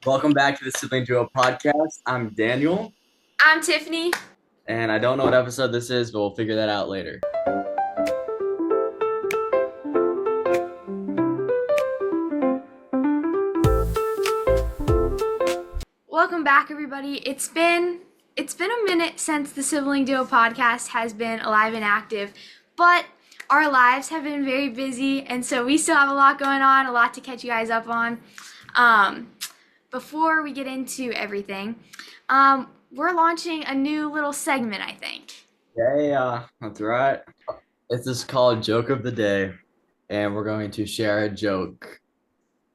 Welcome back to the Sibling Duo podcast. I'm Daniel, I'm Tiffany. and I don't know what episode this is, but we'll figure that out later. Welcome back, everybody. It's been a minute since the Sibling Duo podcast has been alive and active, but our lives have been very busy, and so we still have a lot going on, a lot to catch you guys up on. Um, Before we get into everything, we're launching a new little segment, I think. Yeah, that's right. This is called Joke of the Day, and we're going to share a joke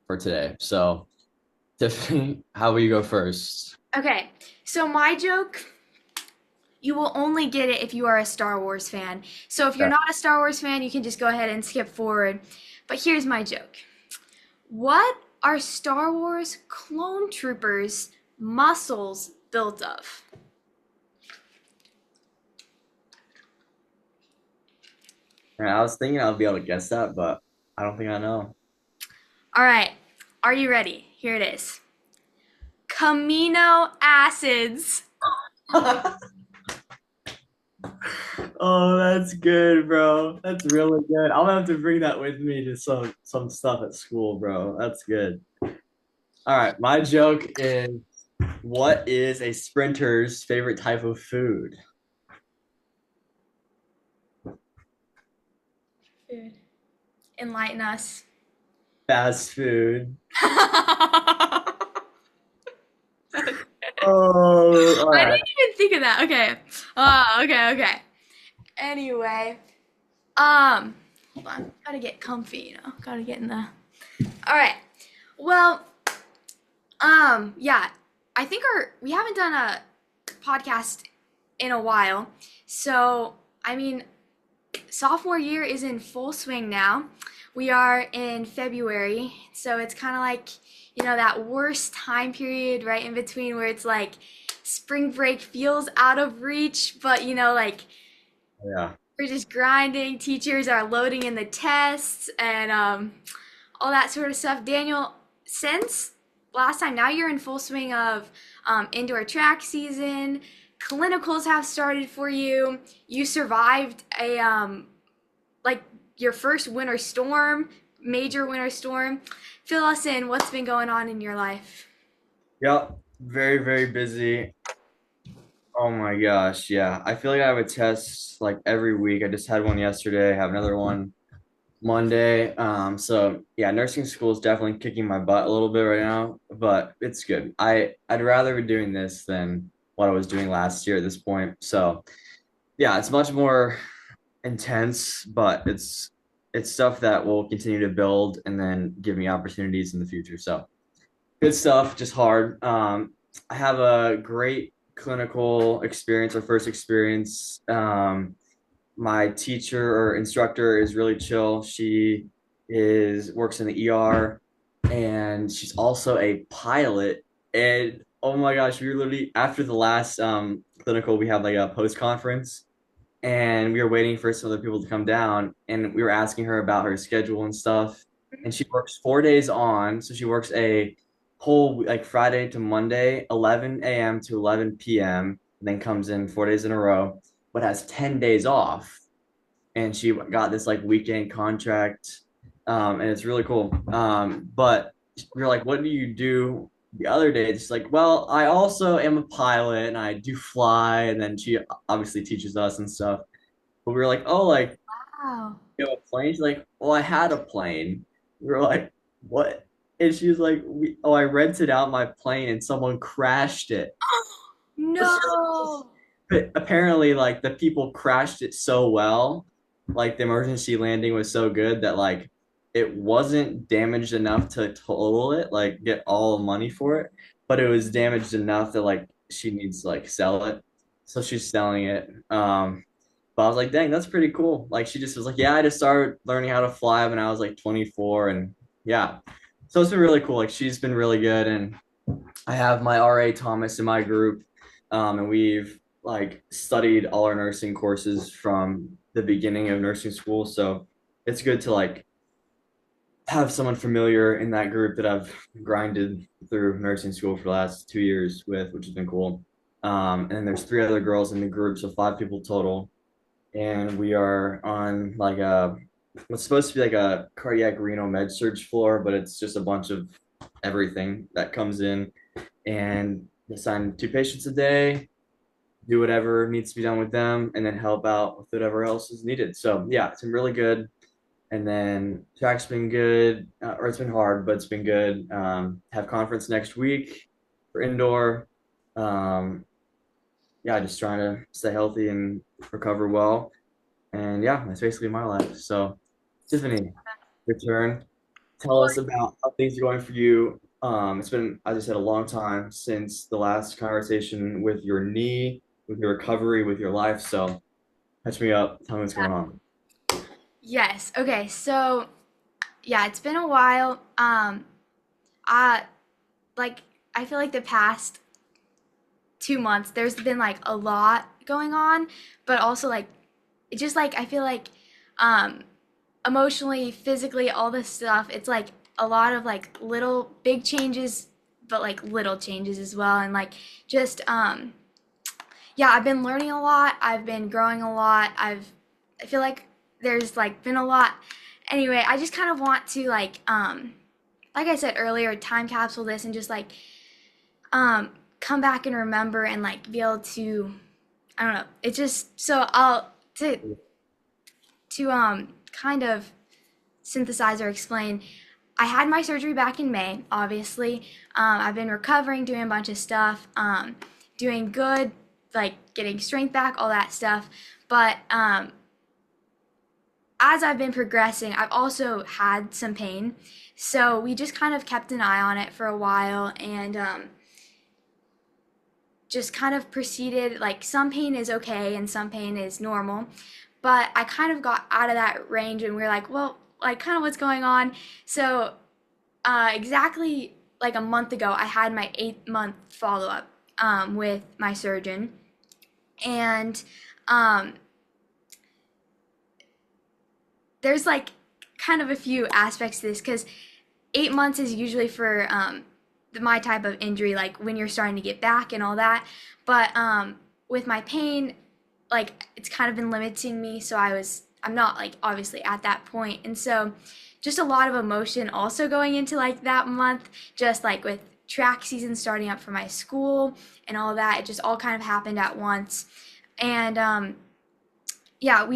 for today. So, Tiffany, how will you go first? Okay, so my joke, you will only get it if you are a Star Wars fan. So if you're Yeah. not a Star Wars fan, you can just go ahead and skip forward. But here's my joke. What are Star Wars clone troopers' muscles built of? And I was thinking I'll be able to guess that, but I don't think I know. All right, are you ready? Here it is. Camino acids. Oh, that's good, bro. That's really good. I'll have to bring that with me to some stuff at school, bro. That's good. All right, my joke is what is a sprinter's favorite type of food? Food. Enlighten us. Fast food. I Oh, all didn't right. even think of that. Okay. Okay. Anyway, hold on. Gotta get comfy, Gotta get in the. All right. Well, yeah. I think we haven't done a podcast in a while. So, I mean, sophomore year is in full swing now. We are in February, so it's kind of like, that worst time period right in between where it's like spring break feels out of reach, but like Yeah. we're just grinding. Teachers are loading in the tests and all that sort of stuff. Daniel, since last time, now you're in full swing of indoor track season. Clinicals have started for you. You survived a like your first winter storm, major winter storm. Fill us in. What's been going on in your life? Yep. Very, very busy. Oh my gosh. Yeah. I feel like I have a test like every week. I just had one yesterday. I have another one Monday. So yeah, nursing school is definitely kicking my butt a little bit right now, but it's good. I'd rather be doing this than what I was doing last year at this point. So yeah, it's much more intense, but it's stuff that will continue to build and then give me opportunities in the future. So good stuff, just hard. I have a great clinical experience, our first experience. My teacher or instructor is really chill. She is works in the ER and she's also a pilot. And oh my gosh, we were literally after the last clinical, we had like a post conference and we were waiting for some other people to come down and we were asking her about her schedule and stuff. And she works 4 days on, so she works a whole like Friday to Monday, 11 a.m. to 11 p.m., and then comes in 4 days in a row, but has 10 days off. And she got this like weekend contract, and it's really cool. But we were like, what do you do the other day? She's like, well, I also am a pilot and I do fly. And then she obviously teaches us and stuff. But we were like, oh, like, Wow. you have a plane? She's like, well, I had a plane. We were like, what? And she was like, oh, I rented out my plane and someone crashed it. No. But apparently, like, the people crashed it so well, like, the emergency landing was so good that, like, it wasn't damaged enough to total it, like, get all the money for it, but it was damaged enough that, like, she needs to, like, sell it. So she's selling it. But I was like, dang, that's pretty cool. Like she just was like, yeah, I just started learning how to fly when I was like 24, and yeah. So it's been really cool. Like she's been really good, and I have my RA Thomas in my group, and we've like studied all our nursing courses from the beginning of nursing school. So it's good to like have someone familiar in that group that I've grinded through nursing school for the last 2 years with, which has been cool. And there's three other girls in the group, so five people total. And we are on like a what's supposed to be like a cardiac renal med surge floor, but it's just a bunch of everything that comes in. And assign two patients a day, do whatever needs to be done with them, and then help out with whatever else is needed. So yeah, it's been really good. And then track's been good, or it's been hard, but it's been good. Have conference next week for indoor. Um, yeah, just trying to stay healthy and recover well. And yeah, that's basically my life. So, Tiffany, your turn. Tell us about how things are going for you. It's been, as I said, a long time since the last conversation with your knee, with your recovery, with your life. So, catch me up. Tell me what's going on. Yes. Okay. So yeah, it's been a while. I like I feel like the past 2 months there's been like a lot going on, but also like it just like I feel like um emotionally, physically, all this stuff. It's like a lot of like little big changes, but like little changes as well, and like just yeah, I've been learning a lot. I've been growing a lot. I feel like there's like been a lot. Anyway, I just kind of want to like I said earlier, time capsule this and just like come back and remember and like be able to I don't know. It's just so I'll to kind of synthesize or explain. I had my surgery back in May, obviously. I've been recovering, doing a bunch of stuff, doing good, like getting strength back, all that stuff. But as I've been progressing, I've also had some pain. So we just kind of kept an eye on it for a while and just kind of proceeded. Like some pain is okay and some pain is normal. But I kind of got out of that range and we are like, well, like kind of what's going on. So exactly like a month ago, I had my 8 month follow up with my surgeon. And um, there's like kind of a few aspects to this because 8 months is usually for my type of injury, like when you're starting to get back and all that. But with my pain, like it's kind of been limiting me. So I'm not like obviously at that point. And so just a lot of emotion also going into like that month, just like with track season starting up for my school and all that. It just all kind of happened at once. And yeah,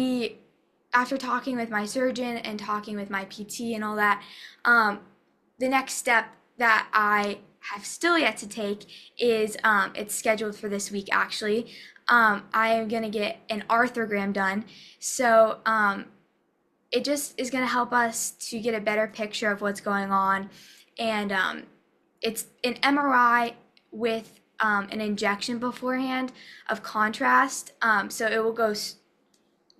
after talking with my surgeon and talking with my PT and all that, the next step that I have still yet to take is it's scheduled for this week actually. I am going to get an arthrogram done. So it just is going to help us to get a better picture of what's going on. And it's an MRI with an injection beforehand of contrast. So it will go,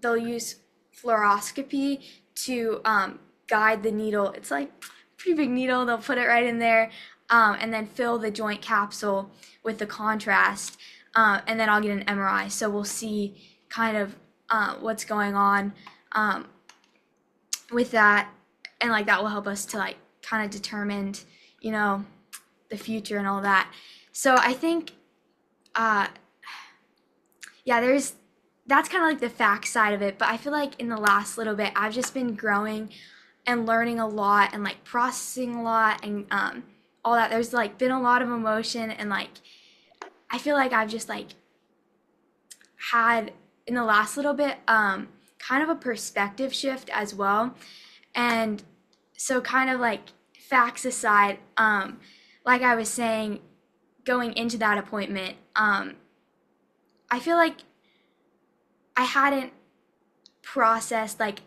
they'll use fluoroscopy to guide the needle. It's like a pretty big needle. They'll put it right in there and then fill the joint capsule with the contrast. And then I'll get an MRI. So we'll see kind of what's going on with that. And like that will help us to like kind of determine, you know, the future and all that. So I think, yeah, that's kind of like the fact side of it. But I feel like in the last little bit, I've just been growing and learning a lot and like processing a lot and all that. There's like been a lot of emotion and like I feel like I've just like had in the last little bit kind of a perspective shift as well. And so kind of like facts aside, like I was saying, going into that appointment, I feel like I hadn't processed like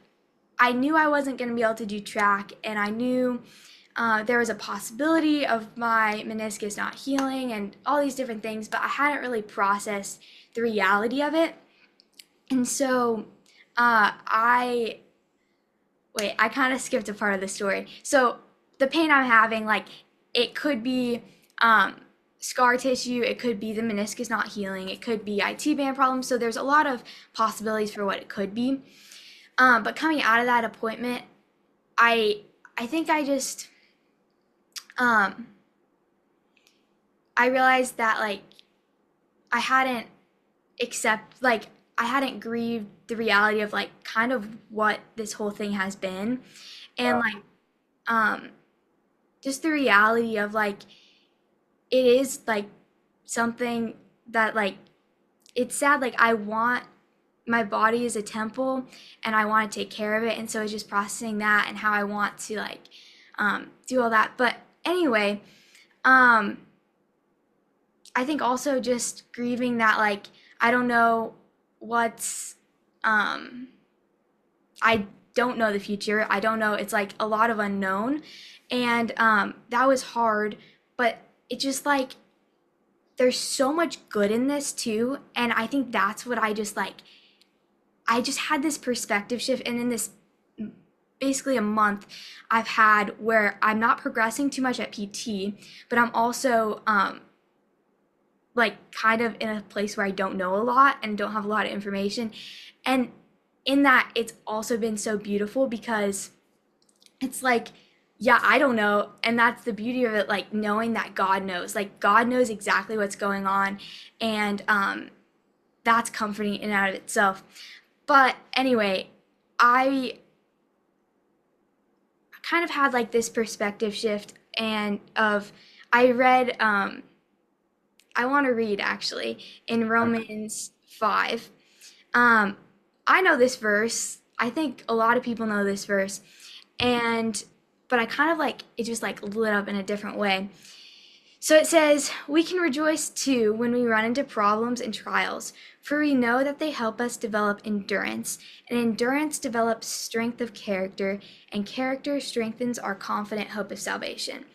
I knew I wasn't going to be able to do track and I knew there was a possibility of my meniscus not healing and all these different things, but I hadn't really processed the reality of it. And so I kind of skipped a part of the story. So the pain I'm having, like it could be scar tissue, it could be the meniscus not healing, it could be IT band problems. So there's a lot of possibilities for what it could be. But coming out of that appointment, I I think I just um I realized that like I hadn't I hadn't grieved the reality of like kind of what this whole thing has been, and like um just the reality of like it is like something that like it's sad. Like I want my body is a temple and I want to take care of it, and so it's just processing that and how I want to like do all that. But anyway, um I think also just grieving that like I don't know what's um I don't know the future. I don't know. It's like a lot of unknown. And that was hard, but it just like there's so much good in this too. And I think that's what I just had this perspective shift. And in this basically a month I've had where I'm not progressing too much at PT, but I'm also like kind of in a place where I don't know a lot and don't have a lot of information. And in that, it's also been so beautiful because it's like, yeah, I don't know. And that's the beauty of it, like knowing that God knows. Like God knows exactly what's going on. And that's comforting in and out of itself. But anyway, I kind of had like this perspective shift and of I read I want to read actually in Okay. Romans 5. Um, I know this verse. I think a lot of people know this verse. And, but I kind of like, it just like lit up in a different way. So it says, we can rejoice too when we run into problems and trials, for we know that they help us develop endurance, and endurance develops strength of character, and character strengthens our confident hope of salvation.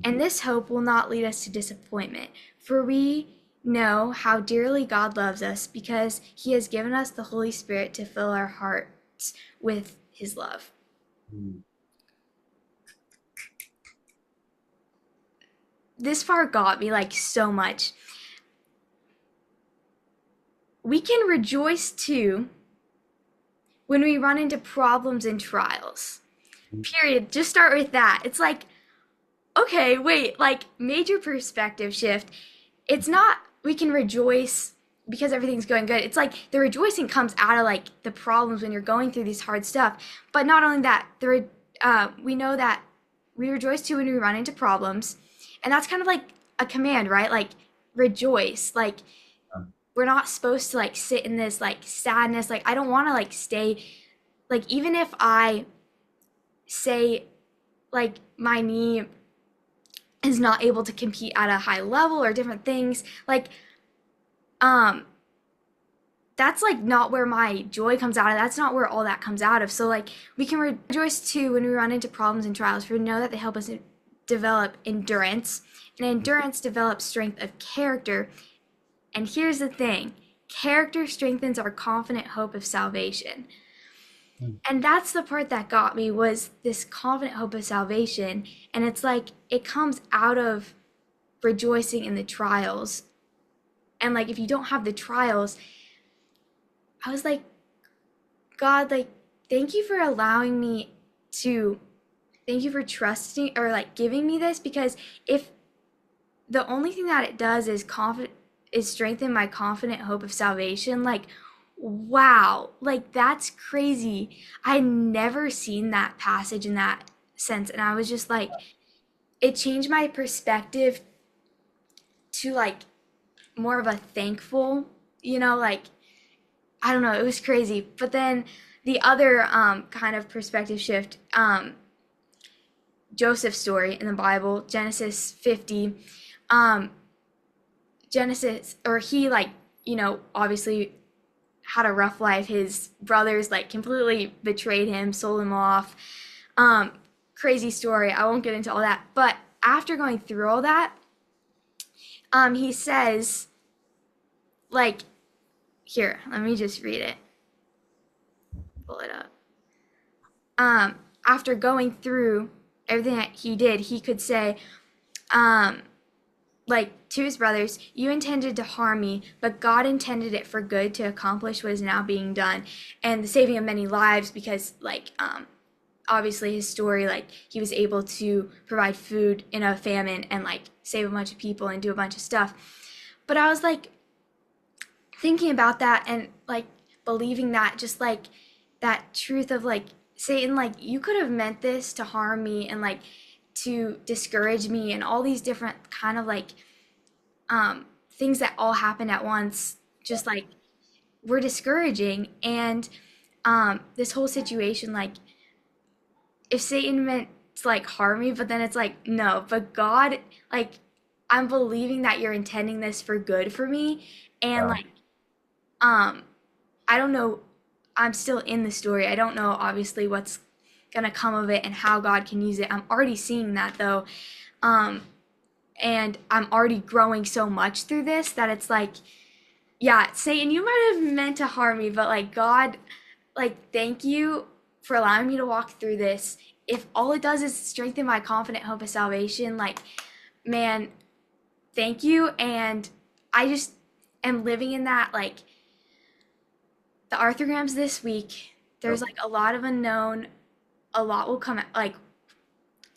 And this hope will not lead us to disappointment, for we know how dearly God loves us because he has given us the Holy Spirit to fill our hearts with his love. Mm. This part got me like so much. We can rejoice too when we run into problems and trials. Period. Just start with that. It's like, okay, wait, like major perspective shift. It's not we can rejoice because everything's going good. It's like the rejoicing comes out of like the problems when you're going through these hard stuff. But not only that, we know that we rejoice too when we run into problems, and that's kind of like a command, right? Like rejoice. Like we're not supposed to like sit in this like sadness. Like I don't want to like stay like even if I say like my knee is not able to compete at a high level or different things like um that's like not where my joy comes out of. That's not where all that comes out of. So like we can rejoice too when we run into problems and trials, for we know that they help us develop endurance, and endurance develops strength of character. And here's the thing, character strengthens our confident hope of salvation. And that's the part that got me, was this confident hope of salvation. And it's like it comes out of rejoicing in the trials. And like if you don't have the trials, I was like, God, like thank you for allowing me to, thank you for trusting or like giving me this, because if the only thing that it does is strengthen my confident hope of salvation, like wow, like that's crazy. I never seen that passage in that sense, and I was just like, it changed my perspective to like more of a thankful, like I don't know, it was crazy. But then the other kind of perspective shift, Joseph's story in the Bible, Genesis 50, um, Genesis, or he like, obviously had a rough life. His brothers like completely betrayed him, sold him off. Um, Crazy story. I won't get into all that. But after going through all that, he says, like, here, let me just read it. Pull it up. After going through everything that he did, he could say, um, like to his brothers, you intended to harm me, but God intended it for good to accomplish what is now being done, and the saving of many lives, because like obviously his story, like he was able to provide food in a famine and like save a bunch of people and do a bunch of stuff. But I was like thinking about that and like believing that, just like that truth of like Satan, like you could have meant this to harm me and like to discourage me and all these different kind of like things that all happen at once, just like were discouraging. And this whole situation, like if Satan meant to like harm me, but then it's like, no, but God, like I'm believing that you're intending this for good for me. And Yeah. like, I don't know, I'm still in the story. I don't know obviously what's gonna come of it and how God can use it. I'm already seeing that though. Um, and I'm already growing so much through this that it's like, yeah, Satan, you might have meant to harm me, but like God, like thank you for allowing me to walk through this. If all it does is strengthen my confident hope of salvation, like man, thank you. And I just am living in that. Like the arthrograms this week, there's Yep. like a lot of unknown, a lot will come out, like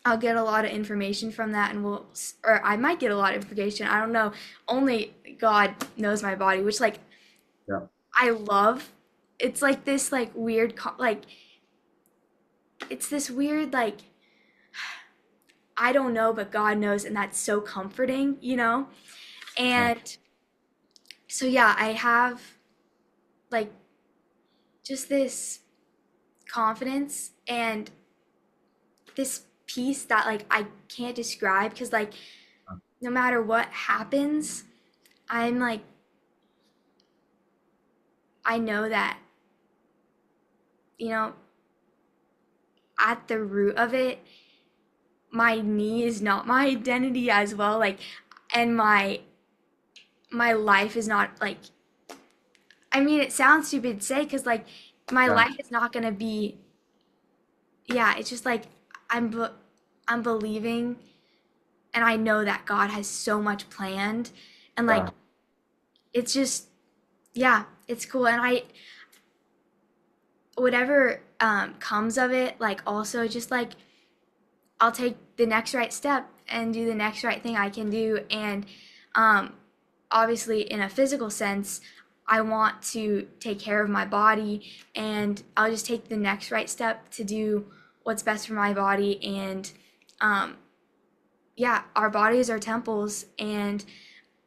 I'll get a lot of information from that, and or I might get a lot of information. I don't know. Only God knows my body, which like Yeah. I love. It's like this like weird like it's this weird like I don't know, but God knows, and that's so comforting, you know? Yeah. And so yeah, I have like just this confidence and this peace that like I can't describe, because like no matter what happens, I'm like I know that, you know, at the root of it, my knee is not my identity as well. Like, and my life is not like, I mean, it sounds stupid to say because like my Yeah. life is not gonna be, yeah, it's just like I'm be- I'm believing, and I know that God has so much planned, and like Yeah. it's just, yeah, it's cool. And I, whatever comes of it, like also just like I'll take the next right step and do the next right thing I can do. And um, obviously, in a physical sense, I want to take care of my body, and I'll just take the next right step to do what's best for my body. And um, yeah, our bodies are temples. And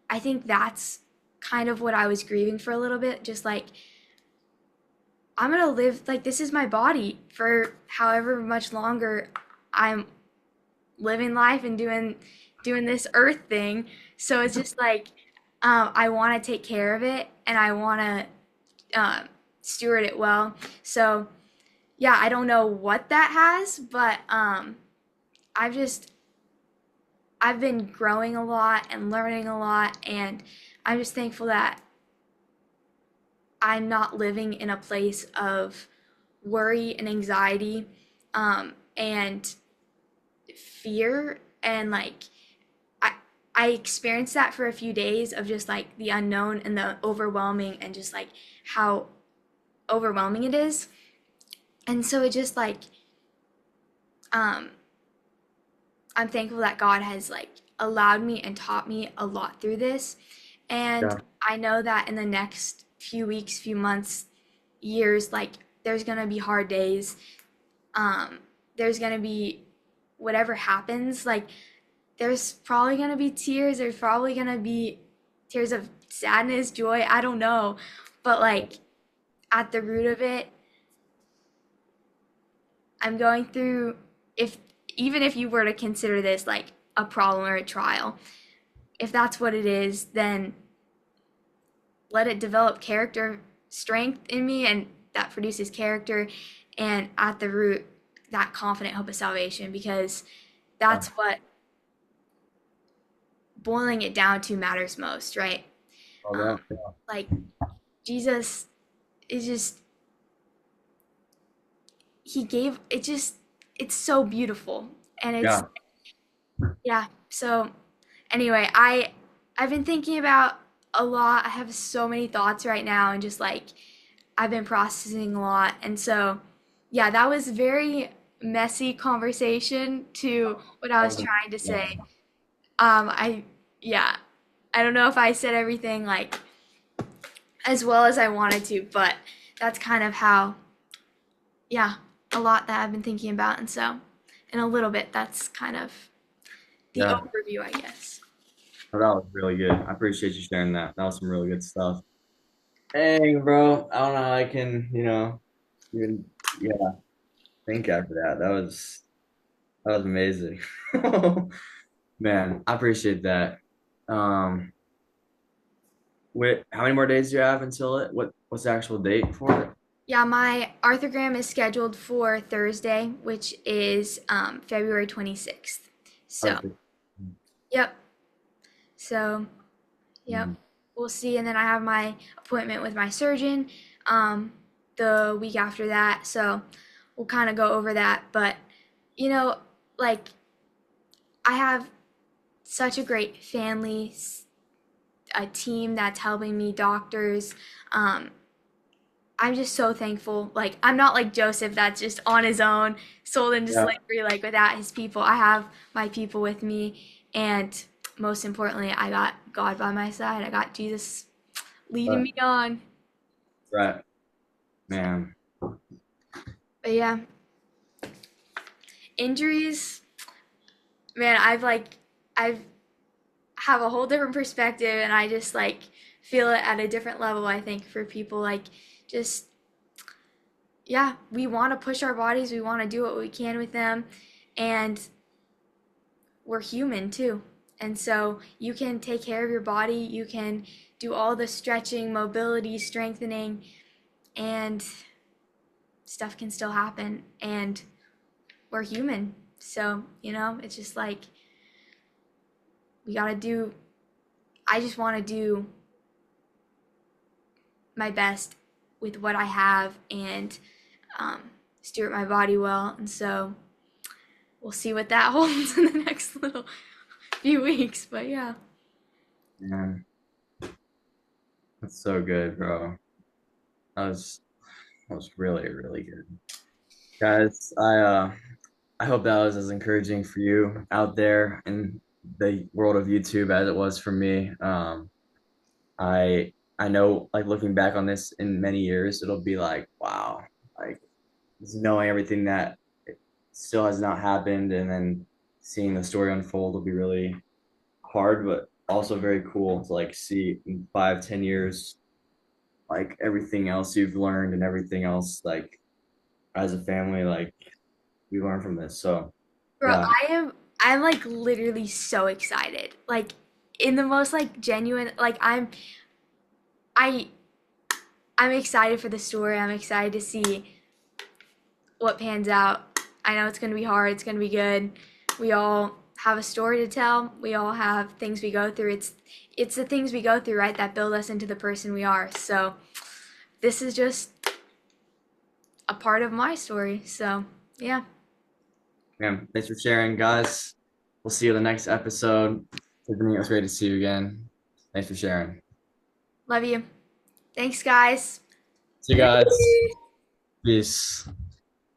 I think that's kind of what I was grieving for a little bit. Just like, I'm gonna live, like, this is my body for however much longer I'm living life and doing this earth thing. So it's just like I want to take care of it, and I want to steward it well. So yeah, I don't know what that has, but I've just I've been growing a lot and learning a lot, and I'm just thankful that I'm not living in a place of worry and anxiety and fear. And like I I experienced that for a few days of just like the unknown and the overwhelming, and just like how overwhelming it is. And so it just like um I'm thankful that God has like allowed me and taught me a lot through this. And Yeah. I know that in the next few weeks, few months, years, like there's gonna be hard days. Um, there's gonna be whatever happens, like there's probably gonna be tears, there's probably gonna be tears of sadness, joy, I don't know. But like at the root of it, I'm going through, if even if you were to consider this like a problem or a trial, if that's what it is, then let it develop character strength in me, and that produces character, and at the root, that confident hope of salvation, because Yeah. that's what boiling it down to matters most, right? All Um, that. Yeah. like Jesus is just, he gave it, just it's so beautiful. And it's, Yeah. yeah. So anyway, I've been thinking about a lot. I have so many thoughts right now, and just like I've been processing a lot. And so yeah, that was very messy conversation to what I was trying to Yeah, say. I yeah, I don't know if I said everything like as well as I wanted to, but that's kind of how, yeah, a lot that I've been thinking about, and so in a little bit, that's kind of the yeah. overview, I guess. Well, that was really good. I appreciate you sharing that. That was some really good stuff. Dang, bro. I don't know how I can, even yeah, think after that. That was amazing. Man, I appreciate that. Um, how many more days do you have until it? What's the actual date for it? Yeah, my arthrogram is scheduled for Thursday, which is February 26th. So, Okay. yep. So, yep. Mhm. We'll see. And then I have my appointment with my surgeon um, the week after that. So, we'll kind of go over that. But, you know, like, I have such a great family, a team that's helping me, doctors. Um, I'm just so thankful. Like, I'm not like Joseph that's just on his own, sold into Yeah, slavery, like without his people. I have my people with me. And most importantly, I got God by my side. I got Jesus leading right, me on. right, man. But yeah, injuries, man, I've have a whole different perspective and I just like feel it at a different level, I think, for people. Like, just, yeah, we want to push our bodies, we want to do what we can with them. And we're human too. And so you can take care of your body, you can do all the stretching, mobility, strengthening, and stuff can still happen. And we're human. So, it's just like we got to do, I just want to do my best with what I have and um, steward my body well. And so we'll see what that holds in the next little few weeks. But yeah. Man, that's so good, bro. That was that was really, really good. Guys, I hope that was as encouraging for you out there in the world of YouTube as it was for me. I know, like, looking back on this in many years, it'll be like, wow, like just knowing everything that it still has not happened, and then seeing the story unfold will be really hard, but also very cool to like see in 5, 10 years, like everything else you've learned and everything else, like as a family, like we learn from this. So Bro, yeah, I'm like literally so excited. Like in the most like genuine like I I'm excited for the story. I'm excited to see what pans out. I know it's going to be hard. It's going to be good. We all have a story to tell. We all have things we go through. It's the things we go through, right, that build us into the person we are. So, this is just a part of my story. So, yeah. man, thanks for sharing, guys. We'll see you in the next episode. Tiffany, it was great to see you again. Thanks for sharing. Love you. Thanks, guys. See you guys. Peace.